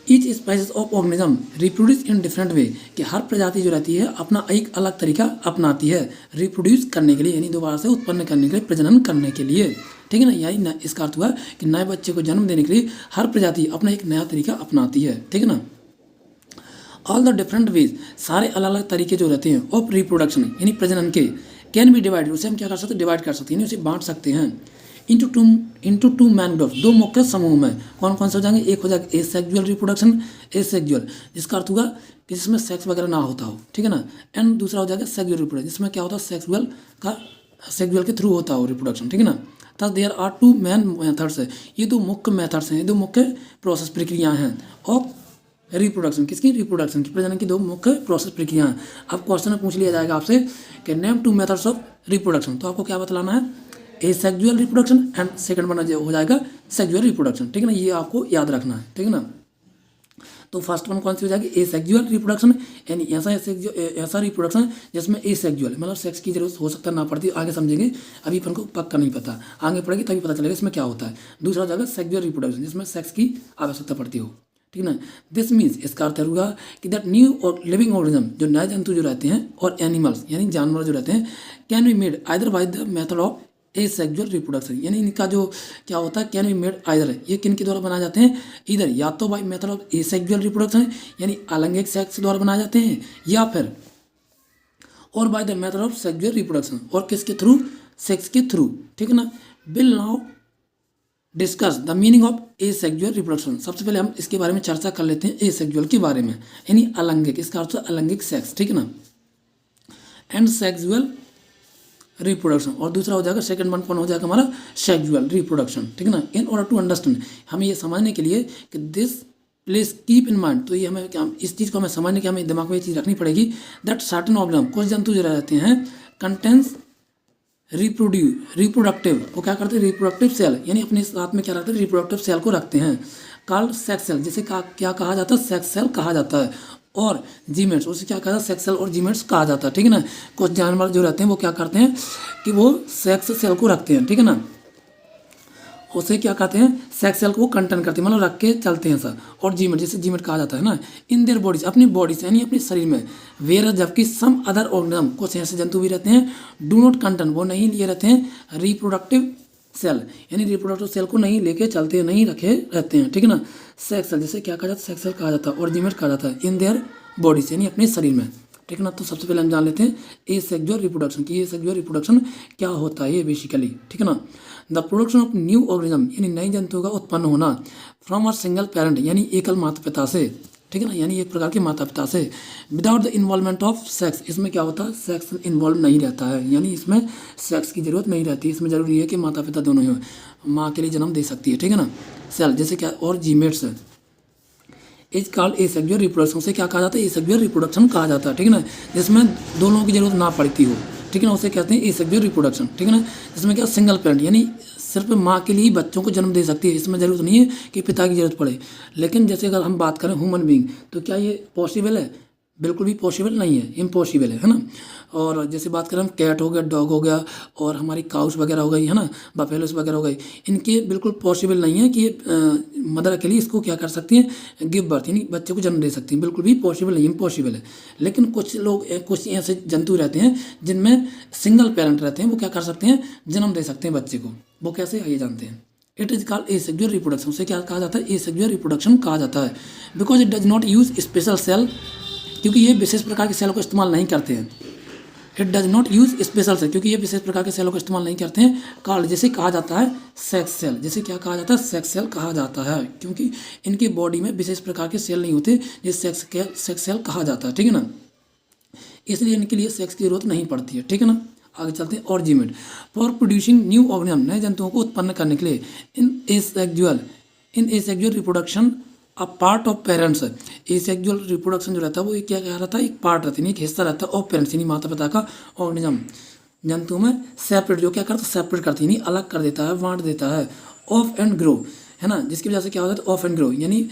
each spices of organism reproduce in different way, कि हर प्रजाति जो रहती है अपना एक अलग तरीका अपनाती है रिप्रोड्यूस करने के लिए, यानी दोबारा से उत्पन्न करने के लिए, प्रजनन करने के लिए, ठीक है ना। यानी इसका अर्थ हुआ कि नए बच्चे को जन्म देने के लिए हर प्रजाति अपना एक नया तरीका अपनाती है, ठीक है ना। ऑल द डिफरेंट वेज, सारे अलग अलग तरीके जो रहते हैं ऑफ रिप्रोडक्शन यानी प्रजनन के, कैन बी डिवाइडेड, उसे हम क्या कर सकते हैं, डिवाइड कर सकते हैं, यानी उसे बांट सकते हैं इंटू टू मैन ग्रुप, दो मुख्य समूह में। कौन कौन से हो जाएंगे, एक हो जाएगा एसेक्सुअल रिप्रोडक्शन, एसेक्सुअल जिसका अर्थ होगा कि जिसमें सेक्स वगैरह ना होता हो, ठीक है ना। एंड दूसरा हो जाएगा सेक्सुअल रिप्रोडक्शन, जिसमें क्या होता है, सेक्सुअल के थ्रू होता हो रिप्रोडक्शन, ठीक है ना। Thus there are two main methods है, ये दो मुख्य मेथड्स हैं, ये दो मुख्य प्रोसेस प्रक्रियाएं हैं ऑफ रिप्रोडक्शन, किसकी, रिप्रोडक्शन की, प्रजनन की दो मुख्य प्रोसेस प्रक्रिया हैं। अब क्वेश्चन में पूछ लिया जाएगा आपसे कि name two methods of reproduction, तो आपको क्या बतलाना है, asexual reproduction and second one हो जाएगा सेक्सुअल रिप्रोडक्शन, ठीक है ना। ये आपको याद रखना है, ठीक है ना। तो फर्स्ट वन कौन सी हो जाएगी, एसेक्सुअल रिप्रोडक्शन, यानी ऐसा रिप्रोडक्शन जिसमें एसेक्सुअल मतलब सेक्स की जरूरत हो सकता ना पड़ती, आगे समझेंगे, अभी अपन को पक्का नहीं पता, आगे पढ़ेगी तभी पता चलेगा इसमें क्या होता है। दूसरा हो जाएगा सेक्सुअल रिप्रोडक्शन जिसमें सेक्स की आवश्यकता पड़ती हो, ठीक है ना। दिस मीन्स, इसका अर्थ होगा कि दैट न्यू और लिविंग ऑर्गेनिज्म, जो नए जंतु जो रहते हैं और एनिमल्स यानी जानवर जो रहते हैं, can be made either by the method of asexual reproduction, यानी इनका जो क्या होता है, कैन बी मेड आइदर, ये किन के द्वारा बनाए जाते हैं, इधर या तो bye method of asexual reproduction यानी अलैंगिक सेक्स द्वारा बनाए जाते हैं, या फिर और by the method of sexual reproduction, और किसके थ्रू, सेक्स के थ्रू, ठीक है ना। Will now discuss the meaning of asexual reproduction, सबसे पहले हम इसके बारे में चर्चा कर लेते हैं, एसेक्सुअल के बारे में, यानी अलैंगिक, इसका अर्थ है अलैंगिक सेक्स, ठीक है ना। एंड सेक्सुअल रिप्रोडक्शन, और दूसरा हो जाएगा सेकंड वन कौन हो जाएगा हमारा, सेक्सुअल रिप्रोडक्शन, ठीक है ना। इन ऑर्डर टू अंडरस्टैंड, हमें ये समझने के लिए कि this please keep in mind, तो ये हमें क्या, इस चीज़ को हमें समझने के हमें दिमाग में ये चीज़ रखनी पड़ेगी दैट सर्टेन ऑर्गेनिज्म, कुछ जंतु जो रहते हैं कंटेंस रिप्रोडक्टिव, वो क्या करते हैं, रिप्रोडक्टिव सेल, यानी अपने साथ में क्या रखते हैं, रिप्रोडक्टिव सेल को रखते हैं, कॉल्ड सेक्स सेल, जिसे क्या कहा जाता है, सेक्स सेल कहा जाता है, और जीमेट्स, उसे क्या कहा जाता है, सेक्स सेल और जीमेट्स कहा जाता है, ठीक है ना। कुछ जानवर जो रहते हैं वो क्या करते हैं कि वो सेक्स सेल को रखते हैं, ठीक है ना, उसे क्या कहते हैं, सेक्स सेल को कंटेन करते हैं, मतलब रख के चलते हैं सर, और जीमेट, जिसे जीमेट कहा जाता है ना, इन देयर बॉडीज, अपनी बॉडी से यानी अपने शरीर में, वेयर जबकि सम अदर ऑर्गेनिज्म, कुछ ऐसे जंतु भी रहते हैं, डू नॉट कंटेन, वो नहीं लिए रहते हैं रिप्रोडक्टिव सेल, यानी रिप्रोडक्टिव सेल को नहीं लेके चलते हैं, नहीं रखे रहते हैं, ठीक है ना। सेक्स सेल, जिसे क्या कहा जाता है, सेक्स सेल कहा जाता है, और जीमेट कहा जाता है, इन देयर बॉडीज यानी अपने शरीर में, ठीक है ना। तो सबसे पहले हम जान लेते हैं एसेक्सुअल रिप्रोडक्शन की, एसेक्सुअल रिप्रोडक्शन क्या होता है ये बेसिकली, ठीक है ना। The production of new organism, यानी नई जंतुओं का उत्पन्न होना, फ्रॉम अ सिंगल पेरेंट, यानी एकल माता पिता से, ठीक है ना, यानी एक प्रकार के माता पिता से, without the involvement of sex, इसमें क्या होता है, सेक्स इन्वॉल्व नहीं रहता है, यानी इसमें सेक्स की जरूरत नहीं रहती, इसमें जरूरी है कि माता पिता दोनों ही हो, माँ के लिए जन्म दे सकती है, ठीक है ना। सेल जैसे क्या, और जीमेट्स इज कॉल्ड एसेक्सुअल रिप्रोडक्शन, से क्या कहा जाता है, एसेक्सुअल रिप्रोडक्शन कहा जाता है, ठीक है ना, जिसमें दोनों की जरूरत ना पड़ती हो, ठीक है ना, उसे कहते हैं एसेक्सुअल रिप्रोडक्शन, ठीक है ना। जिसमें क्या, सिंगल पेरेंट यानी सिर्फ माँ के लिए बच्चों को जन्म दे सकती है, इसमें जरूरत नहीं है कि पिता की जरूरत पड़े। लेकिन जैसे अगर हम बात करें ह्यूमन बीइंग, तो क्या ये पॉसिबल है, बिल्कुल भी पॉसिबल नहीं है, इम्पॉसिबल है ना। और जैसे बात करें हम, कैट हो गया, डॉग हो गया, और हमारी काउस वगैरह हो गई है ना, बफेलोस वगैरह हो गई, इनके बिल्कुल पॉसिबल नहीं है कि मदर अकेली इसको क्या कर सकती हैं, गिव बर्थ यानी बच्चे को जन्म दे सकती हैं, बिल्कुल भी पॉसिबल नहीं, इम्पॉसिबल है। लेकिन कुछ लोग, कुछ ऐसे जंतु रहते हैं जिनमें सिंगल पेरेंट रहते हैं, वो क्या कर सकते हैं, जन्म दे सकते हैं बच्चे को, वो कैसे आइए जानते हैं। It is called asexual reproduction, उसे क्या कहा जाता है, एसेक्सुअल रिप्रोडक्शन कहा जाता है, because it does not use special cell क्योंकि ये विशेष प्रकार के सेल को इस्तेमाल नहीं करते हैं। It does not use special cell, क्योंकि ये विशेष प्रकार के सेलों को इस्तेमाल नहीं करते हैं। कॉल्ड, जिसे कहा जाता है सेक्स सेल, जिसे क्या कहा जाता है, सेक्स सेल कहा जाता है, क्योंकि इनके बॉडी में विशेष प्रकार के सेल नहीं होते जिसे सेक्स सेल कहा जाता है, ठीक है ना। इसलिए इनके लिए सेक्स की जरूरत नहीं पड़ती है, ठीक है ना। आगे चलते हैं। और gamete for producing new organism, नए जंतुओं को उत्पन्न करने के लिए in asexual reproduction a part of parents. Asexual reproduction जो रहता है वो क्या कह रहा था, एक पार्ट रहती है, एक हिस्सा रहता है ऑफ पेरेंट्स यानी माता पिता का ऑर्गेनिज्म जंतु में सेपरेट, जो क्या करता है सेपरेट करती है, अलग कर देता है, बांट देता है। ऑफ एंड ग्रो है ना, जिसकी वजह से क्या होता है ऑफ एंड ग्रो यानी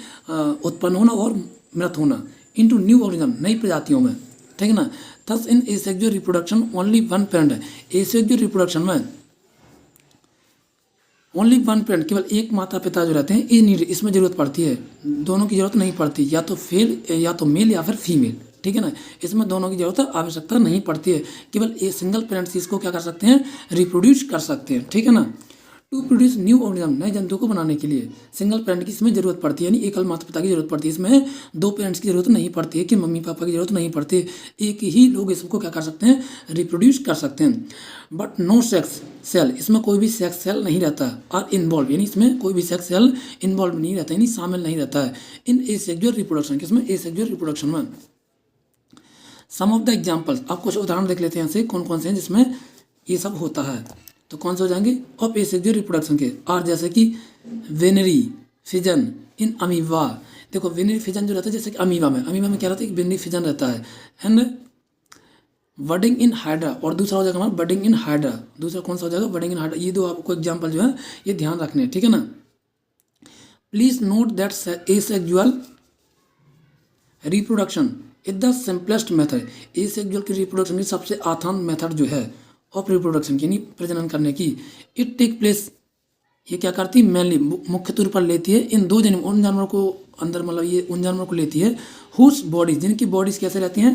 उत्पन्न होना और मृत होना इनटू न्यू ऑर्गेनिज्म, नई प्रजातियों में, ठीक है ना। Thus in asexual reproduction only one parent है। एसेक्सुअल रिप्रोडक्शन में ओनली वन पेरेंट, केवल एक माता पिता जो रहते हैं इज नीड, इसमें जरूरत पड़ती है, दोनों की जरूरत नहीं पड़ती, या तो मेल या फिर फीमेल, ठीक है ना। इसमें दोनों की जरूरत आवश्यकता नहीं पड़ती है, केवल एक सिंगल पेरेंट्स इसको क्या कर सकते हैं, रिप्रोड्यूस कर सकते हैं, ठीक है ना। टू प्रोड्यूस न्यू ऑर्गेनिज्म, नए जंतुओं को बनाने के लिए सिंगल पेरेंट की इसमें जरूरत पड़ती है, यानी एकल माता पिता की जरूरत पड़ती है। इसमें दो पेरेंट्स की जरूरत नहीं पड़ती है कि मम्मी पापा की जरूरत नहीं पड़ती है, एक ही लोग इसको क्या कर सकते हैं, रिप्रोड्यूस कर सकते हैं। बट नो सेक्स सेल, इसमें कोई भी सेक्स सेल नहीं रहता और इन्वॉल्व, यानी इसमें कोई भी सेक्स सेल इन्वॉल्व नहीं रहता, यानी शामिल नहीं रहता है इन एसेक्सुअल रिप्रोडक्शन, किसमें, एसेक्सुअल रिप्रोडक्शन में। सम ऑफ द एग्जाम्पल्स, आप कुछ उदाहरण देख लेते हैं ऐसे कौन कौन से हैं जिसमें ये सब होता है। तो कौन से हो जाएंगे, ऑफ एसेक्सुअल रिप्रोडक्शन के आर, जैसे कि वेनरी फिजन इन अमीबा। देखो वेनरी फिजन जो रहता है जैसे कि अमीबा में क्या रहता है, एक वेनरी फिजन रहता है, एंड बडिंग इन हाइड्रा, और दूसरा हो जाएगा हमारा बडिंग इन हाइड्रा। दूसरा कौन सा हो जाएगा, बडिंग इन हाइड्रा। ये दो आपको एग्जाम्पल जो है ये ध्यान रखने हैं, ठीक है ना। Please note that asexual reproduction is the simplest method. Asexual की रिप्रोडक्शन की सबसे आसान मेथड जो है ऑफ रिप्रोडक्शन की, यानी प्रजनन करने की, इट टेक प्लेस, ये क्या करती है, मेनली मुख्य तौर पर लेती है इन दो जन्म, उन जानवरों को अंदर, मतलब ये उन जानवरों को लेती है हुज बॉडीज, जिनकी बॉडीज कैसे रहती हैं,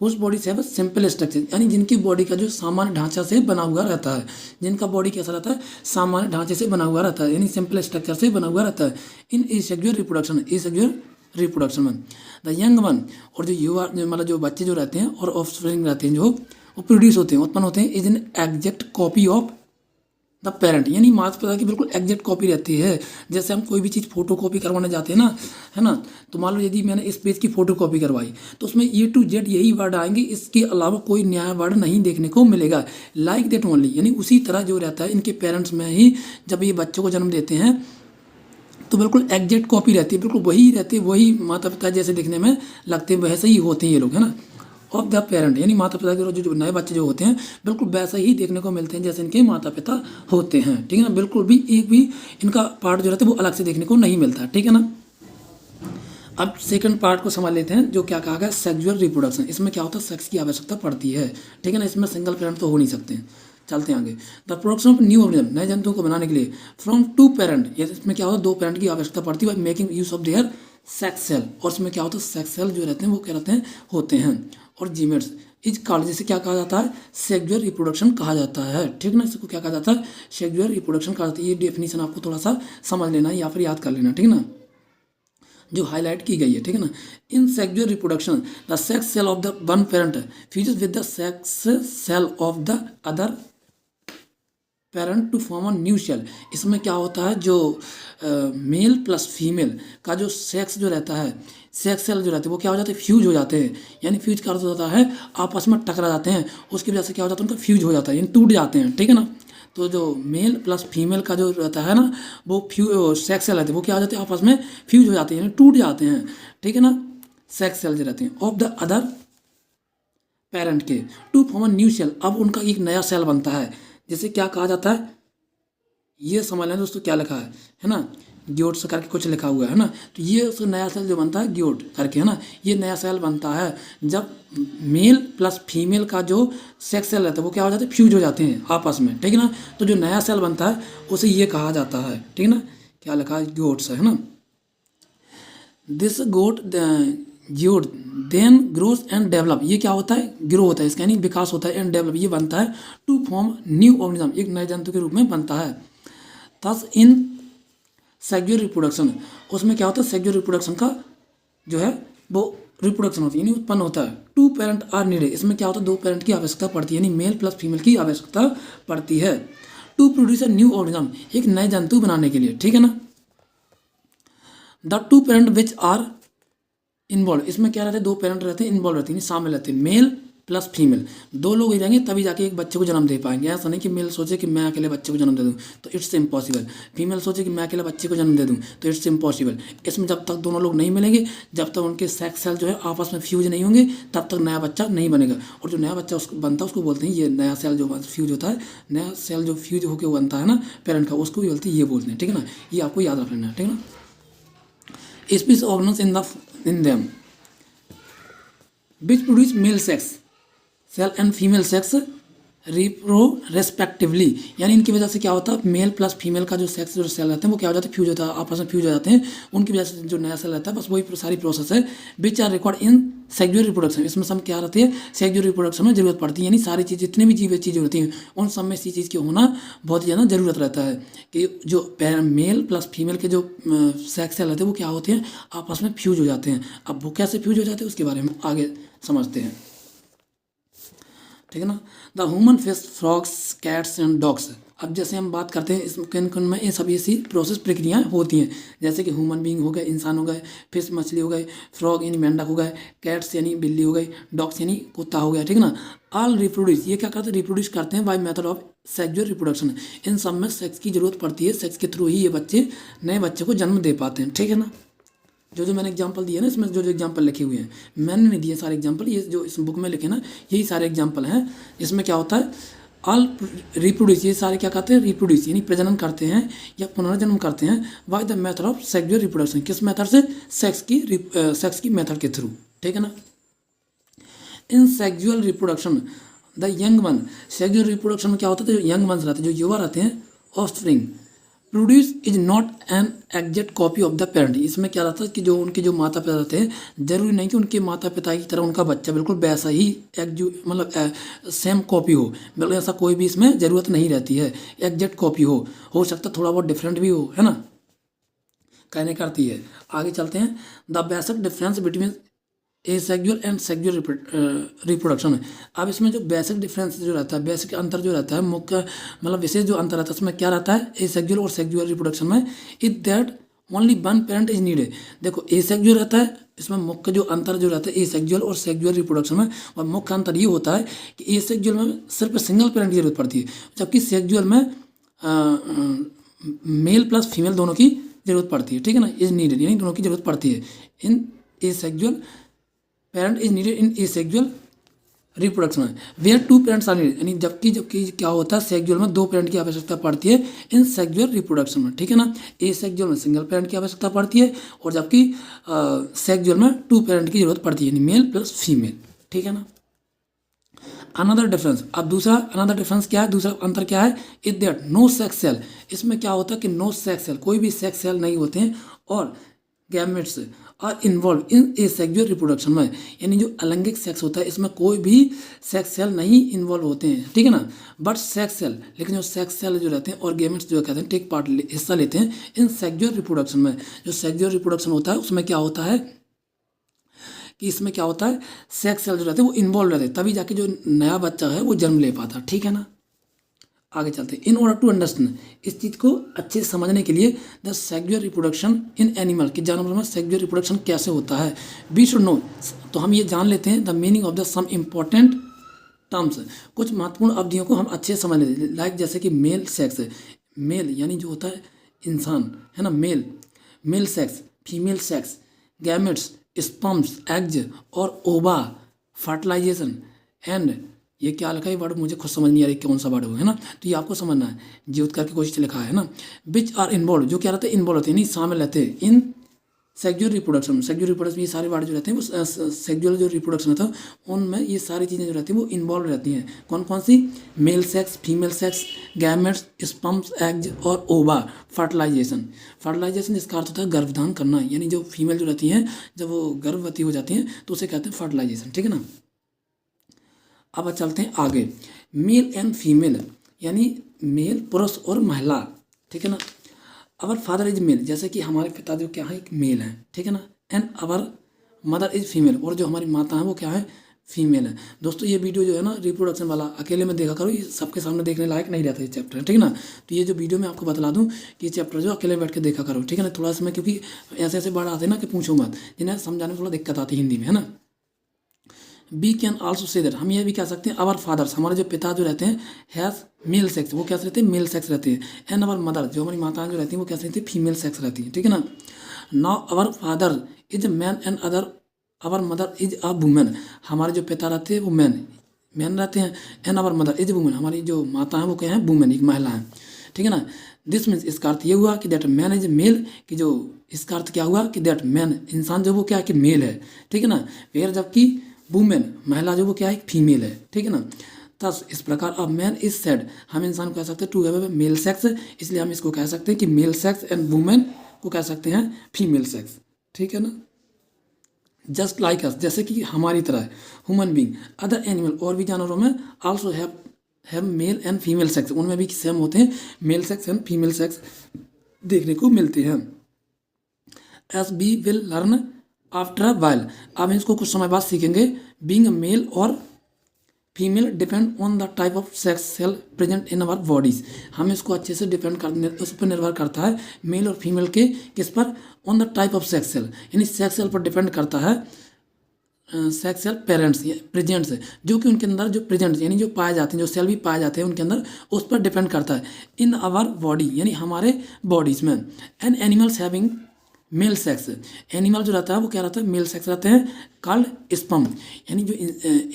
हुज बॉडीज है सिंपल स्ट्रक्चर, यानी जिनकी बॉडी का जो सामान्य ढांचा से बना हुआ रहता है, जिनका बॉडी कैसा रहता है, सामान्य ढांचे से बना हुआ रहता है, यानी सिंपल स्ट्रक्चर से बना हुआ रहता है in asexual reproduction, asexual reproduction में। द यंग वन, और जो युवा, मतलब जो बच्चे जो रहते हैं और ऑफस्प्रिंग रहते हैं जो वो प्रोड्यूस होते हैं, उत्पन्न होते हैं, is an exact copy of the parent, यानी माता पिता की बिल्कुल एग्जैक्ट कॉपी रहती है। जैसे हम कोई भी चीज़ फोटो कॉपी करवाने जाते हैं ना, है ना, तो मान लो यदि मैंने इस पेज की फोटो कॉपी करवाई तो उसमें ए टू जेड यही वर्ड आएंगे, इसके अलावा कोई नया वर्ड नहीं देखने को मिलेगा। लाइक दैट ओनली, यानी उसी तरह जो रहता है इनके पेरेंट्स में ही, जब ये बच्चों को जन्म देते हैं तो बिल्कुल एग्जैक्ट कॉपी रहती है, बिल्कुल वही रहती है, वही माता पिता जैसे दिखने में लगते हैं वैसे ही होते हैं ये लोग, है ना, ऑफ द पेरेंट, यानी माता पिता के जो नए बच्चे जो होते हैं बिल्कुल वैसा ही देखने को मिलते हैं जैसे इनके माता पिता होते हैं, ठीक है ना। बिल्कुल भी एक भी इनका पार्ट जो रहता है वो अलग से देखने को नहीं मिलता, ठीक है ना। अब सेकंड पार्ट को समझ लेते हैं, जो क्या कहा गया, सेक्सुअल रिप्रोडक्शन। इसमें क्या होता है, सेक्स की आवश्यकता पड़ती है, ठीक है ना, इसमें सिंगल पेरेंट तो हो नहीं सकते हैं। चलते हैं आगे। The production of new organism, नए जंतुओं को बनाने के लिए फ्रॉम टू पेरेंट, इसमें क्या होता है, दो पेरेंट की आवश्यकता पड़ती है, by making use of their sex cell, और इसमें क्या होता है, सेक्स सेल जो रहते हैं वो क्या रहते हैं, होते हैं। और जीमेट्स इज कॉल्ड, जिसे क्या कहा जाता है, सेक्सुअल रिप्रोडक्शन कहा जाता है, ठीक ना, इसको क्या कहा जाता है, सेक्सुअल रिप्रोडक्शन कहा जाता है। ये डेफिनेशन आपको थोड़ा सा समझ लेना है या फिर याद कर लेना, ठीक ना, जो हाईलाइट की गई है, ठीक है ना। In sexual reproduction the sex cell of the one parent fuses with the sex cell of the other parent to form a new cell. इसमें क्या होता है, जो मेल प्लस फीमेल का जो सेक्स जो रहता है, सेक्स सेल जो रहते हैं वो क्या हो जाते हैं, फ्यूज हो जाते हैं, यानी फ्यूज का अर्थ होता है आपस में टकरा जाते हैं, उसकी वजह से क्या हो जाता है, उनका फ्यूज हो जाता है, यानी टूट जाते हैं, ठीक है ना। तो जो मेल प्लस फीमेल का जो रहता है ना, वो सेक्स सेल रहते हैं, वो क्या हो जाते हैं, आपस में फ्यूज हो जाते हैं, यानी टूट जाते हैं, ठीक है ना। सेक्स सेल जो रहते हैं ऑफ द अदर पेरेंट के to form a new cell, अब उनका एक नया सेल बनता है, जिसे क्या कहा जाता है, ये समझ लें दोस्तों क्या लिखा है ना, ग्योट से करके कुछ लिखा हुआ है ना, तो ये उस नया सेल जो बनता है ग्योट करके, है ना, ये नया सेल बनता है जब मेल प्लस फीमेल का जो सेक्स सेल रहता है वो क्या हो जाता है, फ्यूज हो जाते हैं आपस में, ठीक है ना। तो जो नया सेल बनता है उसे ये कहा जाता है, ठीक है ना, क्या लिखा है, ग्योट से, है ना। This zygote zygote then grows and develop, ये क्या होता है, ग्रो होता है इसका, यानी विकास होता है, एंड डेवलप ये बनता है टू फॉर्म न्यू ऑर्गेनिज्म, एक नए जंतु के रूप में बनता है। थस इन सेक्सुअल रिप्रोडक्शन, उसमें क्या होता है, सेक्सुअल रिप्रोडक्शन का जो है वो रिप्रोडक्शन होती है यानी उत्पन्न होता है। टू पेरेंट आर नीडेड, इसमें क्या होता है, दो पेरेंट की आवश्यकता पड़ती है यानी मेल प्लस फीमेल की आवश्यकता पड़ती है। To produce a new organism, एक नए जंतु बनाने के लिए, ठीक है ना। The two parent which are involve, इसमें क्या रहते हैं, दो पेरेंट रहते हैं, इन्वॉल्व रहते हैं, शामिल रहते हैं, मेल प्लस फीमेल, दो लोग ही रहेंगे तभी जाके एक बच्चे को जन्म दे पाएंगे। ऐसा नहीं कि मेल सोचे कि मैं अकेले बच्चे को जन्म दे दूं तो इट्स इम्पॉसिबल, फीमेल सोचे कि मैं अकेले बच्चे को जन्म दे दूं तो इट्स इम्पॉसिबल। इसमें जब तक दोनों लोग नहीं मिलेंगे, जब तक उनके सेक्स सेल जो है आपस में फ्यूज नहीं होंगे, तब तक नया बच्चा नहीं बनेगा। और जो नया बच्चा उसको बनता है उसको बोलते हैं, ये नया सेल जो फ्यूज होता है, नया सेल जो फ्यूज होकर बनता है ना पेरेंट का, उसको भी बोलते हैं, ये बोलते हैं, ठीक है ना। ये आपको याद रख लेना है, ठीक है ना। Species organs in them which produce male sex cell and female sex respectively, यानी इनकी वजह से क्या होता है, मेल प्लस फीमेल का जो सेक्स जो सेल रहते हैं वो क्या हो जाता है, फ्यूज होता है, आपस में फ्यूज हो जाते हैं, उनकी वजह से जो नया सेल रहता है, बस वही सारी प्रोसेस है। Which are record in sexual reproduction, इसमें सब क्या रहती है, सेक्सुअल रिप्रोडक्शन में जरूरत पड़ती है, यानी सारी चीज़ जितनी भी चीज़ें होती हैं उन सब में इसी चीज़ की होना बहुत ही ज़्यादा जरूरत रहता है कि जो मेल प्लस फीमेल के जो सेक्स सेल रहते हैं वो क्या होते हैं, आपस में फ्यूज हो जाते हैं। अब वो कैसे फ्यूज हो जाते हैं उसके बारे में आगे समझते हैं, ठीक है ना। The human face, frogs, cats and dogs, अब जैसे हम बात करते हैं इसमें में ये सभी ऐसी प्रोसेस प्रक्रियाएं होती हैं, जैसे कि ह्यूमन बीइंग हो गए, इंसान हो गए, फिश मछली हो गए, फ्रॉग यानी मेंढक हो गए, कैट्स यानी बिल्ली हो गई, डॉग्स यानी कुत्ता हो गया, ठीक है ना। ऑल रिप्रोड्यूस, ये क्या करते हैं, रिप्रोड्यूस करते हैं by method of sexual reproduction, इन सब में सेक्स की जरूरत पड़ती है, सेक्स के थ्रू ही ये बच्चे नए बच्चे को जन्म दे पाते हैं, ठीक है ना। जो मैंने एग्जांपल दिए ना, इसमें जो एग्जांपल लिखे हुए हैं, मैंने नहीं दिए सारे एग्जांपल, ये जो इस बुक में लिखे ना यही सारे एग्जांपल हैं। इसमें क्या होता है, ऑल रिप्रोड्यूस, ये सारे क्या कहते हैं, रिप्रोड्यूस यानी प्रजनन करते हैं या पुनर्जन्म करते हैं by the method of sexual reproduction, किस मेथड से, सेक्स की मेथड के थ्रू, ठीक है ना। In sexual reproduction the young one, sexual reproduction में क्या होता है, जो यंग वंस रहते हैं, जो युवा रहते हैं, offspring produce is not an exact copy of the parent, इसमें क्या रहता है कि जो उनके जो माता पिता रहते हैं, जरूरी नहीं कि उनके माता पिता की तरह उनका बच्चा बिल्कुल वैसा ही मतलब सेम कॉपी हो, बिल्कुल ऐसा कोई भी इसमें ज़रूरत नहीं रहती है, एग्जैक्ट कॉपी हो सकता थोड़ा बहुत डिफरेंट भी हो, है ना, कहने करती है। आगे चलते हैं, the basic difference between asexual and sexual reproduction है। अब इसमें जो बेसिक डिफरेंस जो रहता है, बेसिक अंतर जो रहता है, मुख्य मतलब विशेष जो अंतर रहता है उसमें क्या रहता है, एसेक्सुअल और सेक्सुअल रिप्रोडक्शन में, is that only one parent is needed. देखो एसेक्सुअल रहता है, इसमें मुख्य जो अंतर जो रहता है एसेक्सुअल और सेक्सुअल रिप्रोडक्शन में, और मुख्य अंतर ये होता है कि एसेक्सुअल में सिर्फ सिंगल पेरेंट की जरूरत पड़ती है, जबकि सेक्सुअल में मेल प्लस फीमेल दोनों की जरूरत पड़ती है, ठीक है ना, इज नीडेड यानी दोनों की जरूरत पड़ती है। In asexual parent is needed in asexual reproduction में, where two parents are needed, यानी जबकि क्या होता है, सेक्सुअल में दो पेरेंट की आवश्यकता पड़ती है इन सेक्सुअल रिप्रोडक्शन में, ठीक है ना। एसेक्सुअल में सिंगल पेरेंट की आवश्यकता पड़ती है और जबकि सेक्सुअल में टू पेरेंट की जरूरत पड़ती है, यानी मेल प्लस फीमेल, ठीक है ना। अनदर डिफरेंस, अब दूसरा अनदर डिफरेंस क्या है, दूसरा अंतर क्या है, is that no sex cell, इसमें क्या होता है कि नो सेक्स सेल, कोई भी सेक्स सेल नहीं होते हैं, और gametes are involve in asexual reproduction में, यानी जो अलैंगिक सेक्स होता है इसमें कोई भी सेक्स सेल नहीं इन्वॉल्व होते हैं, ठीक है ना। बट सेक्स सेल, लेकिन जो सेक्स सेल जो रहते हैं और गैमेट्स जो कहते हैं टेक पार्ट हिस्सा लेते हैं इन सेक्सुअल रिप्रोडक्शन में। जो सेक्सुअल रिप्रोडक्शन होता है उसमें क्या होता है कि इसमें क्या होता है, सेक्स सेल जो रहते हैं वो इन्वॉल्व रहते हैं, तभी जाके जो नया बच्चा है वो जन्म ले पाता, ठीक है ना। आगे चलते हैं, इन ऑर्डर टू अंडरस्टैंड, इस चीज़ को अच्छे से समझने के लिए, the sexual reproduction in animal, कि जानवर में सेक्सुअल रिप्रोडक्शन कैसे होता है, वी शुड नो, तो हम ये जान लेते हैं the meaning of the some important terms, कुछ महत्वपूर्ण अवधियों को हम अच्छे से समझ लेते हैं, लाइक जैसे कि मेल सेक्स, मेल यानी जो होता है इंसान, है ना, mail sex, female sex, gametes, sperms, eggs और ओवा, फर्टिलाइजेशन एंड, ये क्या लिखा है वर्ड मुझे खुद समझ नहीं आ रही कौन सा वर्ड है ना, तो ये आपको समझना है, जीवित करके कोशिश लिखा है ना। विच आर इन्वॉल्व, जो क्या रहते हैं, इन्वॉल्व होते हैं नहीं शामिल रहते हैं इन सेक्सुअल रिप्रोडक्शन, सेक्सुअल रिप्रोडक्शन ये सारे वर्ड जो रहते हैं वो सेक्सुअल जो रिप्रोडक्शन होता है उनमें ये सारी चीज़ें जो रहती हैं वो इन्वॉल्व रहती हैं, कौन कौन सी, male sex, female sex, gametes, sperms, eggs और ओवा, फर्टिलाइजेशन, फर्टिलाइजेशन जिसका अर्थ होता है गर्भधान करना, यानी जो फीमेल जो रहती हैं जब वो गर्भवती हो जाती हैं तो उसे कहते हैं फर्टिलाइजेशन, ठीक है ना। अब चलते हैं आगे, मेल एंड फीमेल, यानी मेल पुरुष और महिला, ठीक है ना। अवर फादर इज मेल, जैसे कि हमारे पिता जो क्या है एक मेल है, ठीक है ना, and our mother is female, और जो हमारी माता है वो क्या है, फीमेल है। दोस्तों ये वीडियो जो है ना रिप्रोडक्शन वाला अकेले में देखा करो, ये सबके सामने देखने लायक नहीं रहता ये चैप्टर, ठीक है ना। तो ये जो वीडियो मैं आपको बता दूं कि ये चैप्टर जो अकेले बैठ के देखा करो, ठीक है ना। थोड़ा सा मैं, क्योंकि ऐसे ऐसे वर्ड आते हैं ना कि पूछो मत, जिन्हें समझाने में थोड़ा दिक्कत आती है हिंदी में, है ना। We can also say that, हम ये भी कह सकते हैं आवर फादर्स, हमारे जो पिता जो रहते हैं, हैज़ मेल सेक्स, वो कैसे रहते हैं, मेल सेक्स रहते हैं। एंड आवर मदर, जो हमारी माताएं जो रहती हैं वो कैसे रहती है, फीमेल सेक्स रहती है, ठीक है ना। Now our father is man and other our mother is a women, हमारे जो पिता रहते हैं वो मैन रहते हैं। And our mother is women, हमारी जो माता है वो क्या है, वुमेन, एक महिला है, ठीक है ना। दिस मीन्स, इसका अर्थ ये हुआ कि दैट मैन इज मेल, कि जो इसका अर्थ क्या हुआ कि दैट मैन, इंसान जो वो क्या है कि मेल है, ठीक है ना। वेयर, जबकि वुमेन, महिला जो वो क्या है, फीमेल है, ठीक है ना। थस, इस प्रकार अब मैन इज सेड, हम इंसान को कह सकते हैं टू हैव मेल सेक्स, इसलिए हम इसको कह सकते हैं कि मेल सेक्स, एंड वुमेन को कह सकते हैं फीमेल सेक्स, ठीक है ना। जस्ट लाइक अस, जैसे कि हमारी तरह है, ह्यूमन बींग, अदर एनिमल, और भी जानवरों में also have male and female sex, उनमें भी सेम होते हैं, male sex and female sex देखने को मिलते हैं। As we will learn after a while, अब इसको कुछ समय बाद सीखेंगे। बीइंग मेल और female depend on the type of sex cell present in our bodies, हम इसको अच्छे से डिपेंड कर, उस पर निर्भर करता है मेल और फीमेल के, किस पर, on the type of sex cell, यानी सेक्स सेल पर डिपेंड करता है, सेक्स सेल पेरेंट्स प्रेजेंट्स जो कि उनके अंदर जो प्रेजेंट्स यानी जो पाए जाते हैं, जो सेल भी पाए जाते हैं उनके अंदर, उस पर डिपेंड करता है। इन आवर बॉडी, यानी हमारे बॉडीज में। And animals having male sex, animal जो रहता है वो क्या रहता है, मेल सेक्स रहते हैं, कॉल्ड स्पर्म, यानी जो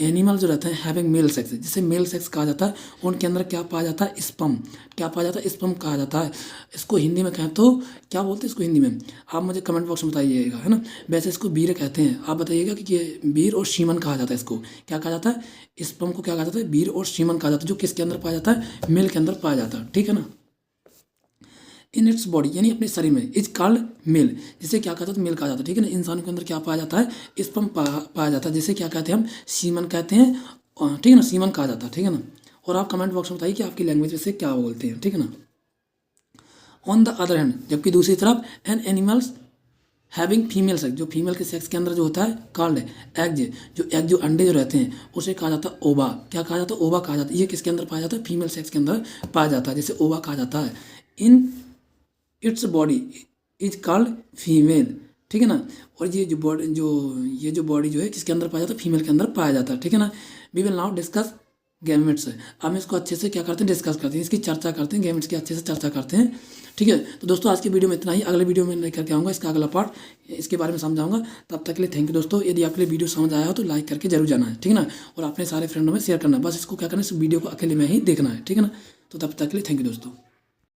एनिमल जो रहते हैं हैविंग मेल सेक्स, जिसे मेल सेक्स कहा जाता है, उनके अंदर क्या पाया जाता है, स्पर्म, क्या पाया जाता है, स्पर्म कहा जाता है। इसको हिंदी में कहें तो क्या बोलते हैं इसको हिंदी में, आप मुझे कमेंट बॉक्स में बताइएगा, है ना। वैसे इसको वीर कहते हैं, आप बताइएगा कि ये वीर और शीमन कहा जाता है, इसको क्या कहा जाता है, स्पर्म को क्या कहा जाता है, वीर और शीमन कहा जाता है, जो किसके अंदर पाया जाता है, मेल के अंदर पाया जाता है, ठीक है ना। इन इट्स बॉडी, यानी अपने शरीर में, इज कॉल्ड मेल, जिसे क्या कहता है, मेल कहा जाता है, ठीक है ना। इंसानों के अंदर क्या पाया जाता है, स्पर्म पाया जाता है, जिसे क्या कहते हैं, हम सीमन कहते हैं, ठीक है ना, सीमन कहा जाता है, ठीक है ना। और आप कमेंट बॉक्स में बताइए कि आपकी लैंग्वेज में से क्या बोलते हैं, ठीक है ना। ऑन द अदर हैंड, जबकि दूसरी तरफ, an animals having female sex, जो फीमेल के सेक्स के अंदर जो होता है, कॉल्ड एग, जो एग जो अंडे जो रहते हैं उसे कहा जाता है ओवा, क्या कहा जाता है, ओवा कहा जाता है। ये किसके अंदर पाया जाता है, फीमेल सेक्स के अंदर पाया जाता है, जैसे ओवा कहा जाता है। In its body is called female, ठीक है ना। और ये जो बॉडी जो है किसके अंदर पाया जाता है, फीमेल के अंदर पाया जाता है, ठीक है ना। We will now discuss gametes, हम इसको अच्छे से क्या करते हैं, डिस्कस करते हैं, इसकी चर्चा करते हैं, गैमेट्स की अच्छे से चर्चा करते हैं, ठीक है। तो दोस्तों आज की वीडियो में इतना ही, अगले वीडियो में लेकर के आऊँगा इसका अगला पार्ट, इसके बारे में समझाऊंगा। तब तक के लिए थैंक यू दोस्तों। यदि आपके लिए वीडियो समझ आया हो तो लाइक करके जरूर जाना है, ठीक है ना। और अपने सारे फ्रेंडों में शेयर करना है, बस इसको क्या करना है, इस वीडियो को अकेले में ही देखना है, ठीक है ना। तो तब तक के लिए थैंक यू दोस्तों।